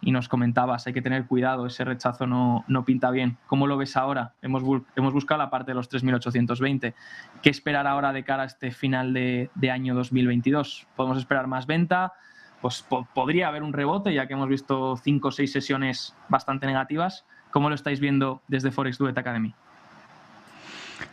y nos comentabas, hay que tener cuidado, ese rechazo no pinta bien. ¿Cómo lo ves ahora? Hemos buscado la parte de los 3.820. ¿Qué esperar ahora de cara a este final de año 2022? ¿Podemos esperar más venta? Pues podría haber un rebote, ya que hemos visto 5 o 6 sesiones bastante negativas. ¿Cómo lo estáis viendo desde Forex Duet Academy?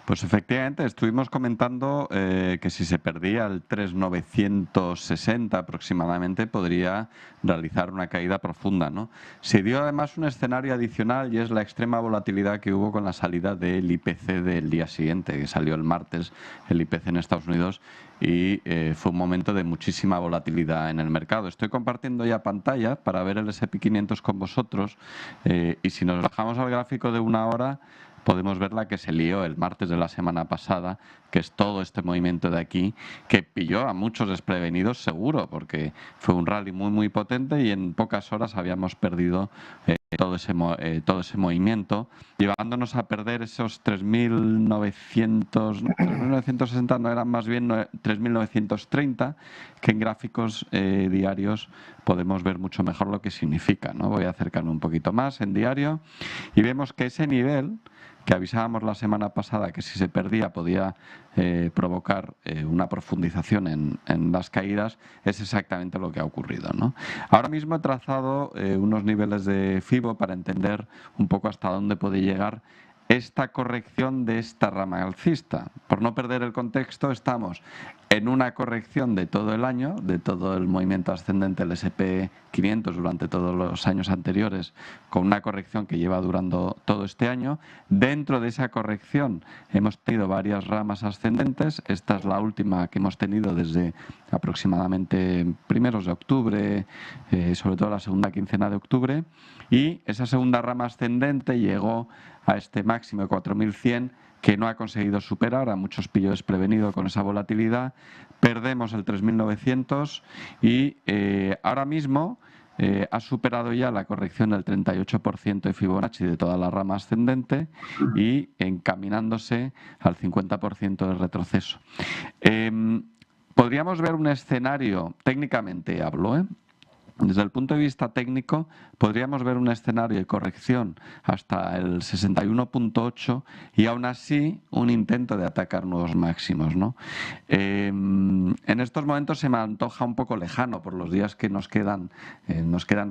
Pues efectivamente, estuvimos comentando que si se perdía el 3.960 aproximadamente, podría realizar una caída profunda, ¿no? Se dio además un escenario adicional y es la extrema volatilidad que hubo con la salida del IPC del día siguiente, que salió el martes el IPC en Estados Unidos, y fue un momento de muchísima volatilidad en el mercado. Estoy compartiendo ya pantalla para ver el S&P 500 con vosotros, y si nos bajamos al gráfico de una hora, podemos ver la que se lió el martes de la semana pasada, que es todo este movimiento de aquí, que pilló a muchos desprevenidos seguro, porque fue un rally muy potente y en pocas horas habíamos perdido todo ese movimiento, llevándonos a perder esos 3.900, ¿no? 3.960 no, eran más bien 3.930, que en gráficos diarios podemos ver mucho mejor lo que significa, ¿no? Voy a acercarme un poquito más en diario y vemos que ese nivel que avisábamos la semana pasada que si se perdía podía provocar una profundización en las caídas, es exactamente lo que ha ocurrido, ¿no? Ahora mismo he trazado unos niveles de FIBO para entender un poco hasta dónde puede llegar esta corrección de esta rama alcista. Por no perder el contexto, estamos en una corrección de todo el año, de todo el movimiento ascendente del S&P 500 durante todos los años anteriores, con una corrección que lleva durando todo este año. Dentro de esa corrección hemos tenido varias ramas ascendentes. Esta es la última que hemos tenido desde aproximadamente primeros de octubre, sobre todo la segunda quincena de octubre, y esa segunda rama ascendente llegó a este máximo de 4.100 que no ha conseguido superar, a muchos pilló desprevenido con esa volatilidad. Perdemos el 3.900 y ahora mismo ha superado ya la corrección del 38% de Fibonacci de toda la rama ascendente y encaminándose al 50% del retroceso. Podríamos ver un escenario, técnicamente hablo, desde el punto de vista técnico, podríamos ver un escenario de corrección hasta el 61.8 y aún así un intento de atacar nuevos máximos, ¿no? En estos momentos se me antoja un poco lejano por los días que nos quedan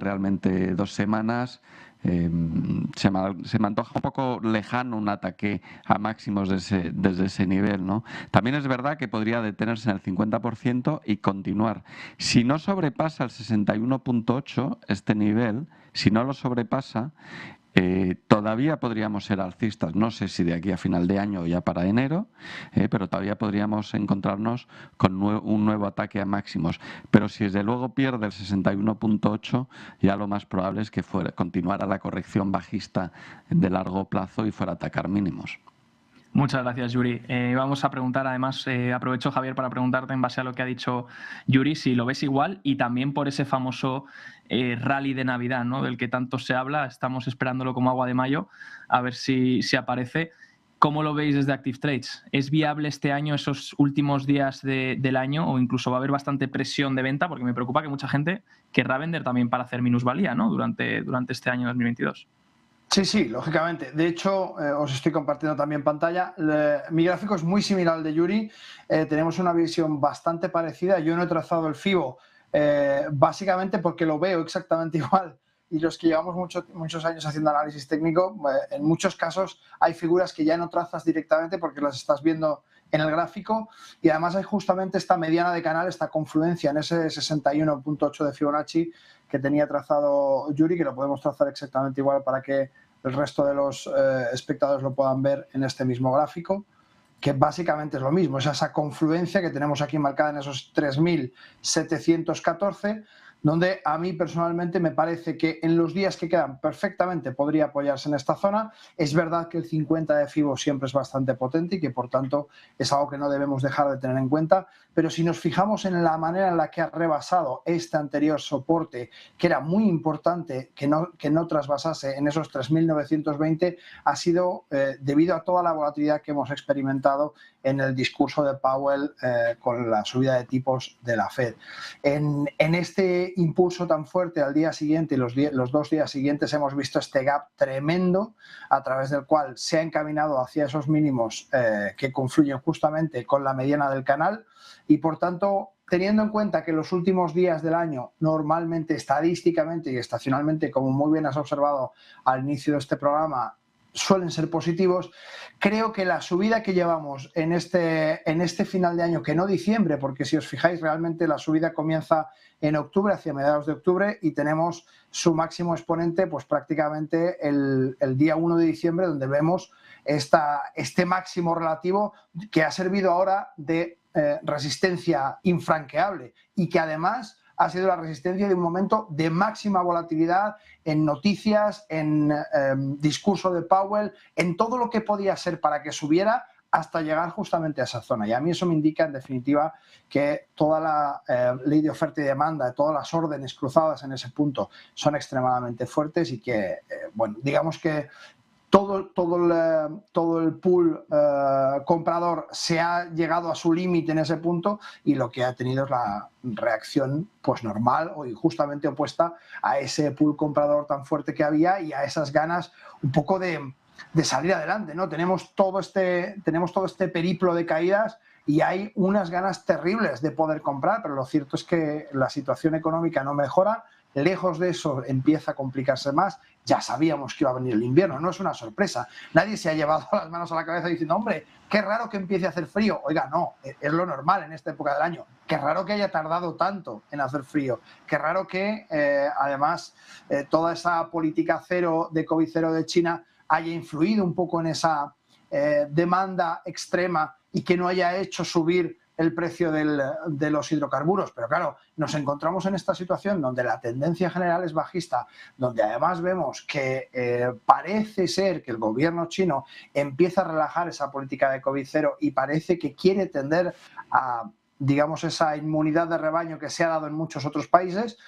realmente 2 semanas. Se me antoja un poco lejano un ataque a máximos desde ese nivel, ¿no? También es verdad que podría detenerse en el 50% y continuar. Si no sobrepasa el 61.8, este nivel, si no lo sobrepasa, todavía podríamos ser alcistas. No sé si de aquí a final de año o ya para enero, pero todavía podríamos encontrarnos con un nuevo ataque a máximos. Pero si desde luego pierde el 61.8, ya lo más probable es que continuara la corrección bajista de largo plazo y fuera a atacar mínimos. Muchas gracias, Yuri. Vamos a preguntar, además, aprovecho, Javier, para preguntarte en base a lo que ha dicho Yuri, si lo ves igual y también por ese famoso rally de Navidad, ¿no? Del que tanto se habla, estamos esperándolo como agua de mayo, a ver si aparece. ¿Cómo lo veis desde Active Trades? ¿Es viable este año, esos últimos días del año, o incluso va a haber bastante presión de venta? Porque me preocupa que mucha gente querrá vender también para hacer minusvalía, ¿no? Durante este año 2022. Sí, lógicamente. De hecho, os estoy compartiendo también pantalla. Mi gráfico es muy similar al de Yuri. Tenemos una visión bastante parecida. Yo no he trazado el FIBO básicamente porque lo veo exactamente igual. Y los que llevamos muchos años haciendo análisis técnico, en muchos casos hay figuras que ya no trazas directamente porque las estás viendo en el gráfico, y además hay justamente esta mediana de canal, esta confluencia en ese 61.8 de Fibonacci que tenía trazado Yuri, que lo podemos trazar exactamente igual para que el resto de los espectadores lo puedan ver en este mismo gráfico, que básicamente es lo mismo, es esa confluencia que tenemos aquí marcada en esos 3.714, donde a mí personalmente me parece que en los días que quedan perfectamente podría apoyarse en esta zona. Es verdad que el 50 de FIBO siempre es bastante potente y que por tanto es algo que no debemos dejar de tener en cuenta, pero si nos fijamos en la manera en la que ha rebasado este anterior soporte, que era muy importante que no trasvasase en esos 3.920, ha sido debido a toda la volatilidad que hemos experimentado en el discurso de Powell con la subida de tipos de la Fed. En este impulso tan fuerte al día siguiente y los 2 días siguientes hemos visto este gap tremendo a través del cual se ha encaminado hacia esos mínimos que confluyen justamente con la mediana del canal y, por tanto, teniendo en cuenta que los últimos días del año normalmente, estadísticamente y estacionalmente, como muy bien has observado al inicio de este programa, suelen ser positivos, creo que la subida que llevamos en este final de año, que no diciembre, porque si os fijáis realmente la subida comienza en octubre, hacia mediados de octubre, y tenemos su máximo exponente pues prácticamente el día 1 de diciembre, donde vemos este máximo relativo que ha servido ahora de resistencia infranqueable y que además ha sido la resistencia de un momento de máxima volatilidad en noticias, en discurso de Powell, en todo lo que podía ser para que subiera hasta llegar justamente a esa zona. Y a mí eso me indica, en definitiva, que toda la ley de oferta y demanda, todas las órdenes cruzadas en ese punto son extremadamente fuertes y que, bueno, digamos que todo el pool comprador se ha llegado a su límite en ese punto y lo que ha tenido es la reacción pues normal o justamente opuesta a ese pool comprador tan fuerte que había y a esas ganas un poco de salir adelante, ¿no? Tenemos todo este periplo de caídas y hay unas ganas terribles de poder comprar, pero lo cierto es que la situación económica no mejora. Lejos de eso empieza a complicarse más. Ya sabíamos que iba a venir el invierno, no es una sorpresa. Nadie se ha llevado las manos a la cabeza diciendo, hombre, qué raro que empiece a hacer frío. Oiga, no, es lo normal en esta época del año. Qué raro que haya tardado tanto en hacer frío. Qué raro que, además, toda esa política cero de COVID cero de China haya influido un poco en esa demanda extrema y que no haya hecho subir el precio de los hidrocarburos. Pero claro, nos encontramos en esta situación donde la tendencia general es bajista, donde además vemos que parece ser que el gobierno chino empieza a relajar esa política de COVID cero y parece que quiere tender a, digamos, esa inmunidad de rebaño que se ha dado en muchos otros países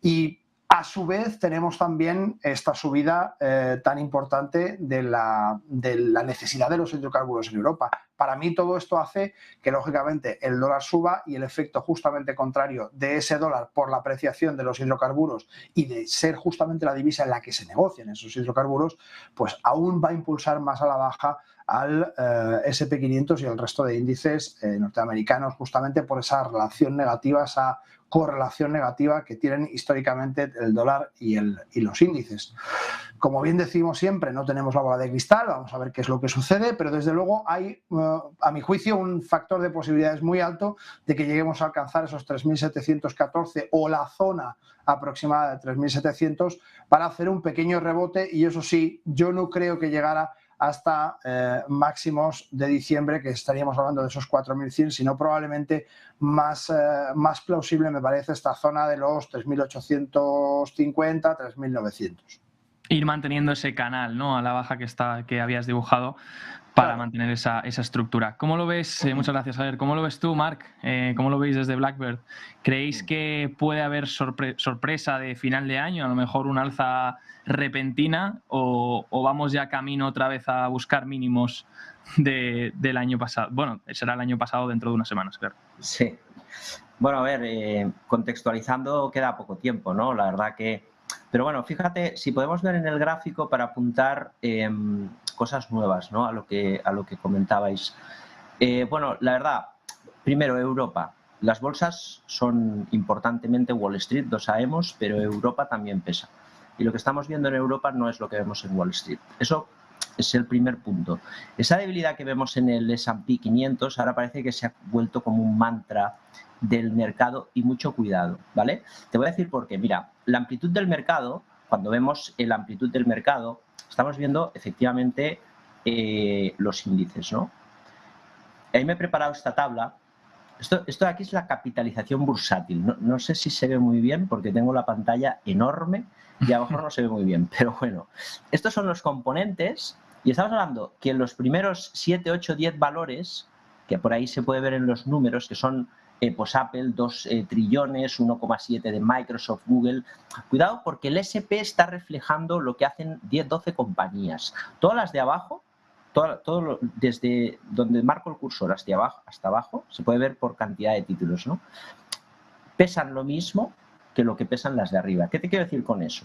y a su vez tenemos también esta subida tan importante de la necesidad de los hidrocarburos en Europa. Para mí todo esto hace que lógicamente el dólar suba y el efecto justamente contrario de ese dólar por la apreciación de los hidrocarburos y de ser justamente la divisa en la que se negocian esos hidrocarburos, pues aún va a impulsar más a la baja al SP500 y al resto de índices norteamericanos justamente por esa relación negativa, esa correlación negativa que tienen históricamente el dólar y los índices. Como bien decimos siempre, no tenemos la bola de cristal, vamos a ver qué es lo que sucede, pero desde luego hay, a mi juicio, un factor de posibilidades muy alto de que lleguemos a alcanzar esos 3.714 o la zona aproximada de 3.700 para hacer un pequeño rebote y eso sí, yo no creo que llegara hasta máximos de diciembre, que estaríamos hablando de esos 4.100, sino probablemente más plausible me parece esta zona de los 3.850, 3.900. Ir manteniendo ese canal, ¿no?, a la baja que habías dibujado para mantener esa estructura. ¿Cómo lo ves? Muchas gracias, Javier. ¿Cómo lo ves tú, Marc? ¿Cómo lo veis desde Blackbird? ¿Creéis que puede haber sorpresa de final de año? A lo mejor una alza repentina o vamos ya camino otra vez a buscar mínimos del año pasado. Bueno, será el año pasado dentro de unas semanas, claro. Sí. Bueno, a ver, contextualizando queda poco tiempo, ¿no? La verdad que... Pero bueno, fíjate, si podemos ver en el gráfico para apuntar cosas nuevas, ¿no?, a lo que comentabais. Bueno, la verdad, primero Europa. Las bolsas son importantemente Wall Street, lo sabemos, pero Europa también pesa. Y lo que estamos viendo en Europa no es lo que vemos en Wall Street. Eso es el primer punto. Esa debilidad que vemos en el S&P 500 ahora parece que se ha vuelto como un mantra del mercado y mucho cuidado, ¿vale? Te voy a decir por qué. Mira, la amplitud del mercado, cuando vemos la amplitud del mercado, estamos viendo efectivamente los índices, ¿no? Ahí me he preparado esta tabla. Esto de aquí es la capitalización bursátil. No sé si se ve muy bien porque tengo la pantalla enorme y a lo mejor no se ve muy bien, pero bueno. Estos son los componentes y estamos hablando que en los primeros 7, 8, 10 valores, que por ahí se puede ver en los números, que son pues Apple, 2 trillones, 1,7 de Microsoft, Google. Cuidado porque el SP está reflejando lo que hacen 10, 12 compañías. Todas las de abajo, desde donde marco el cursor hasta abajo, se puede ver por cantidad de títulos, ¿no? Pesan lo mismo, que lo que pesan las de arriba. ¿Qué te quiero decir con eso?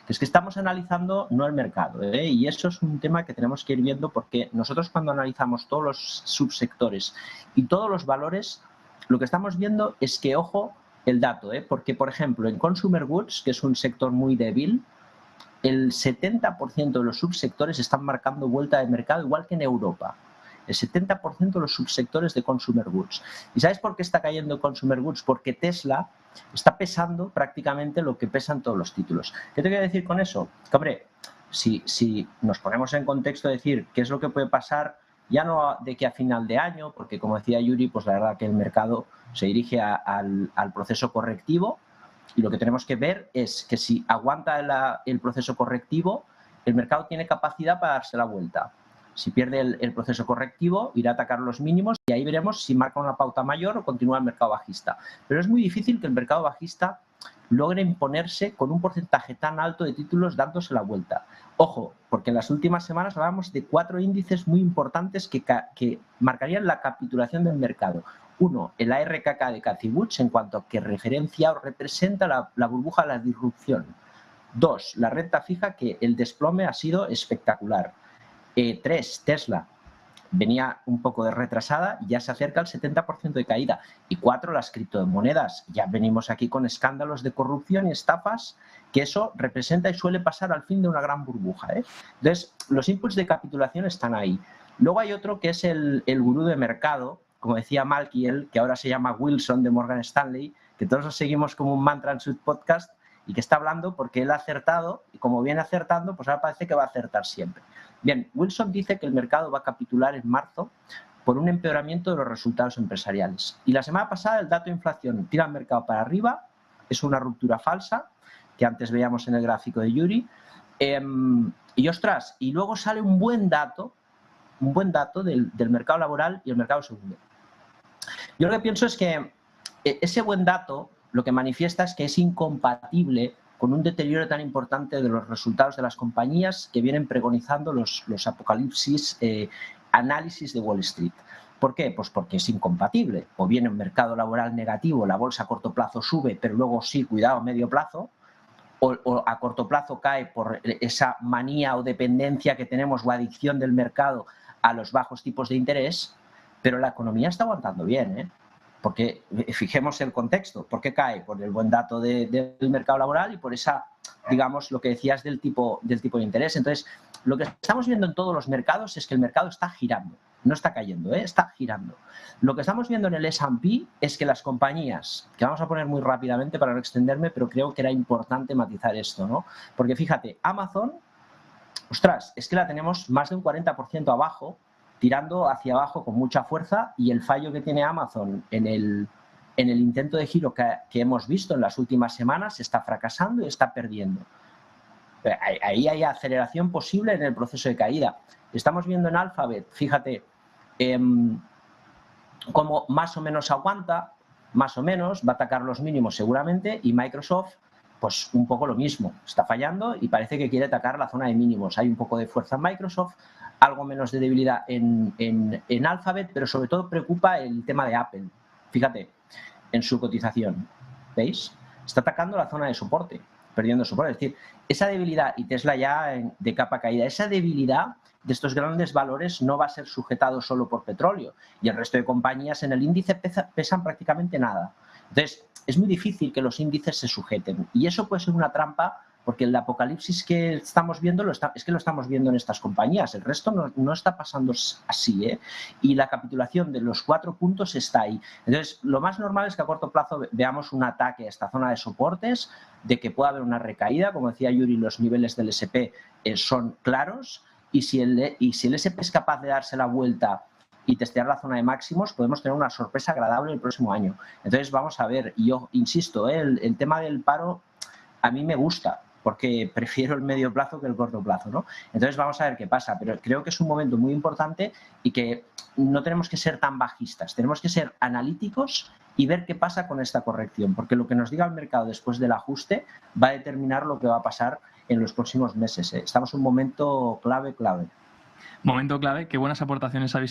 Que es que estamos analizando no el mercado, y eso es un tema que tenemos que ir viendo, porque nosotros cuando analizamos todos los subsectores y todos los valores, lo que estamos viendo es que, ojo, el dato, porque por ejemplo en Consumer Goods, que es un sector muy débil, el 70% de los subsectores están marcando vuelta de mercado, igual que en Europa. El 70% de los subsectores de Consumer Goods. ¿Y sabes por qué está cayendo Consumer Goods? Porque Tesla está pesando prácticamente lo que pesan todos los títulos. ¿Qué te quiero decir con eso? Que, hombre, si nos ponemos en contexto de decir qué es lo que puede pasar, ya no de que a final de año, porque como decía Yuri, pues la verdad que el mercado se dirige al proceso correctivo, y lo que tenemos que ver es que si aguanta el proceso correctivo, el mercado tiene capacidad para darse la vuelta. Si pierde el proceso correctivo, irá a atacar los mínimos y ahí veremos si marca una pauta mayor o continúa el mercado bajista. Pero es muy difícil que el mercado bajista logre imponerse con un porcentaje tan alto de títulos dándose la vuelta. Ojo, porque en las últimas semanas hablábamos de 4 índices muy importantes que marcarían la capitulación del mercado. Uno, el ARKK de Cathie Wood, en cuanto a que referencia o representa la burbuja de la disrupción. 2, la renta fija, que el desplome ha sido espectacular. 3, Tesla, venía un poco de retrasada y ya se acerca al 70% de caída. Y 4, las criptomonedas. Ya venimos aquí con escándalos de corrupción y estafas, que eso representa y suele pasar al fin de una gran burbuja. Entonces, los inputs de capitulación están ahí. Luego hay otro que es el gurú de mercado, como decía Malkiel, que ahora se llama Wilson de Morgan Stanley, que todos lo seguimos como un mantra en su podcast, y que está hablando porque él ha acertado, y como viene acertando, pues ahora parece que va a acertar siempre. Bien, Wilson dice que el mercado va a capitular en marzo por un empeoramiento de los resultados empresariales. Y la semana pasada el dato de inflación tira el mercado para arriba, es una ruptura falsa, que antes veíamos en el gráfico de Yuri, y ostras, y luego sale un buen dato del mercado laboral y el mercado segundo. Yo lo que pienso es que ese buen dato lo que manifiesta es que es incompatible con un deterioro tan importante de los resultados de las compañías que vienen pregonizando los apocalipsis análisis de Wall Street. ¿Por qué? Pues porque es incompatible. O viene un mercado laboral negativo, la bolsa a corto plazo sube, pero luego sí, cuidado, a medio plazo, o a corto plazo cae por esa manía o dependencia que tenemos o adicción del mercado a los bajos tipos de interés, pero la economía está aguantando bien, porque fijemos el contexto. ¿Por qué cae? Por el buen dato del mercado laboral y por esa, digamos, lo que decías del tipo de interés. Entonces, lo que estamos viendo en todos los mercados es que el mercado está girando, no está cayendo, está girando. Lo que estamos viendo en el S&P es que las compañías, que vamos a poner muy rápidamente para no extenderme, pero creo que era importante matizar esto, ¿no? Porque fíjate, Amazon, ostras, es que la tenemos más de un 40% abajo, tirando hacia abajo con mucha fuerza, y el fallo que tiene Amazon en el intento de giro que hemos visto en las últimas semanas está fracasando y está perdiendo. Ahí hay aceleración posible en el proceso de caída. Estamos viendo en Alphabet, fíjate, cómo más o menos aguanta, más o menos, va a atacar los mínimos seguramente, y Microsoft, pues un poco lo mismo, está fallando y parece que quiere atacar la zona de mínimos. Hay un poco de fuerza en Microsoft, algo menos de debilidad en Alphabet, pero sobre todo preocupa el tema de Apple. Fíjate, en su cotización, ¿veis? Está atacando la zona de soporte, perdiendo soporte. Es decir, esa debilidad, y Tesla ya de capa caída, esa debilidad de estos grandes valores no va a ser sujetado solo por petróleo, y el resto de compañías en el índice pesan prácticamente nada. Entonces, es muy difícil que los índices se sujeten, y eso puede ser una trampa, porque el apocalipsis que estamos viendo es que lo estamos viendo en estas compañías. El resto no está pasando así, y la capitulación de los 4 puntos está ahí. Entonces, lo más normal es que a corto plazo veamos un ataque a esta zona de soportes, de que pueda haber una recaída. Como decía Yuri, los niveles del SP son claros, y si el SP es capaz de darse la vuelta y testear la zona de máximos, podemos tener una sorpresa agradable el próximo año. Entonces, vamos a ver, y yo insisto, el tema del paro a mí me gusta, porque prefiero el medio plazo que el corto plazo, ¿no? Entonces vamos a ver qué pasa, pero creo que es un momento muy importante y que no tenemos que ser tan bajistas, tenemos que ser analíticos y ver qué pasa con esta corrección, porque lo que nos diga el mercado después del ajuste va a determinar lo que va a pasar en los próximos meses. Estamos en un momento clave. Momento clave, qué buenas aportaciones habéis